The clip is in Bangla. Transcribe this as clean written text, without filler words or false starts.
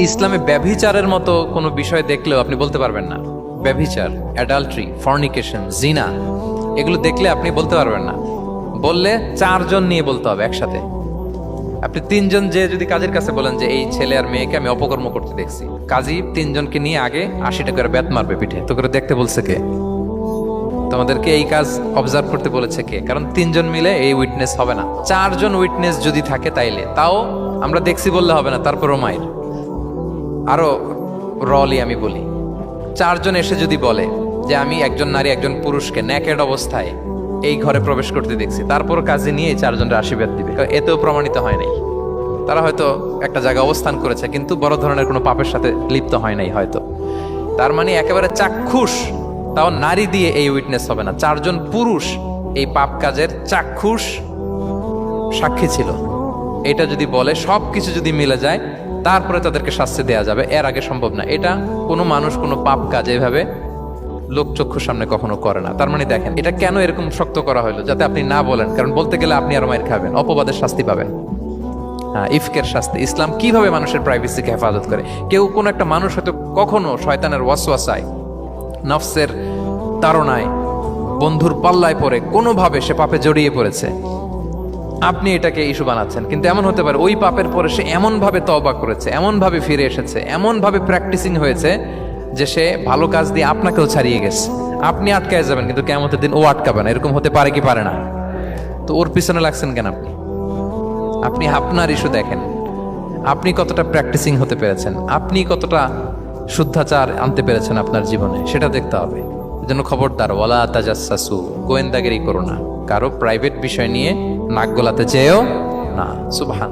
ইসলামে ব্যভিচারের মতো কোনো বিষয় দেখলেও আপনি বলতে পারবেন না। ব্যভিচার, অ্যাডাল্ট্রি, ফর্নিকেশন, জিনা, এগুলো দেখলে আপনি বলতে পারবেন না। বললে 4 জন নিয়ে বলতে হবে একসাথে। আপনি 3 জন যে যদি কাজের কাছে বলেন যে এই ছেলে আর মেয়েকে আমি অপকর্ম করতে দেখছি, কাজী 3 জনকে নিয়ে আগে 80 টাকার বেত মারবে পিঠে। তো করে দেখতে বলছে কে? তোমাদেরকে এই কাজ অবজার্ভ করতে বলেছে কে? কারণ 3 জন মিলে এই উইটনেস হবে না। 4 জন উইটনেস যদি থাকে তাইলে তাও আমরা দেখছি বললে হবে না, তারপরও মায়ের। আরো রলি আমি বলি, 4 জন এসে যদি বলে যে আমি একজন নারী একজন পুরুষকে নেকেড অবস্থায় এই ঘরে প্রবেশ করতে দেখছি, তারপর কাজে নিয়ে 4 জনের আশীর্বাদ দিবে, এতেও প্রমাণিত হয় নাই। তারা হয়তো একটা জায়গায় অবস্থান করেছে কিন্তু বড় ধরনের কোনো পাপের সাথে লিপ্ত হয় নাই হয়তো। তার মানে একেবারে চাক্ষুষ, তাও নারী দিয়ে এই উইটনেস হবে না। 4 জন পুরুষ এই পাপ কাজের চাক্ষুষ সাক্ষী ছিল, এটা যদি বলে, সব কিছু যদি মিলে যায়, তারপরে তাদেরকে শাস্তি দেয়া যাবে। এর আগে সম্ভব না। এটা কোনো মানুষ কোনো পাপ কাজ এভাবে লোকচক্ষুর সামনে কখনো করে না। তার মানে দেখেন এটা কেন এরকম শক্ত করা হলো, যাতে আপনি না বলেন। কারণ বলতে গেলে আপনি আরো মাইর খাবেন, অপবাদের শাস্তি পাবেন। হ্যাঁ, ইফকের শাস্তি। ইসলাম কিভাবে মানুষের প্রাইভেসিকে হেফাজত করে। কেউ কোনো একটা মানুষ হয়তো কখনো শয়তানের ওয়াসওয়াসায়, নফসের তাড়নায়, বন্ধুর পাল্লায় পড়ে কোনোভাবে সে পাপে জড়িয়ে পড়েছে, আপনি এটাকে ইস্যু বানাচ্ছেন। কিন্তু এমন হতে পারে ওই পাপের পরে সে এমনভাবে তওবা করেছে, এমনভাবে ফিরে এসেছে, এমনভাবে প্র্যাকটিসিং হয়েছে যে সে ভালো কাজ দিয়ে আপনাকেও ছাড়িয়ে গেছে। আপনি আটকায় যাবেন কিন্তু কিয়ামতের দিন ও আটকাবে না। এরকম হতে পারে কি পারে না? তো ওর পিছনে লাগছেন কেন আপনি? আপনি আপনার ইস্যু দেখেন, আপনি কতটা প্র্যাকটিসিং হতে পেরেছেন, আপনি কতটা শুদ্ধাচার আনতে পেরেছেন আপনার জীবনে, সেটা দেখতে হবে। যেন খবরদার, ওয়ালা তাজাসসু, গোয়েন্দাগিরি করো না, কারো প্রাইভেট বিষয় নিয়ে নাক গলাতে চেয়েও না। সুবহান।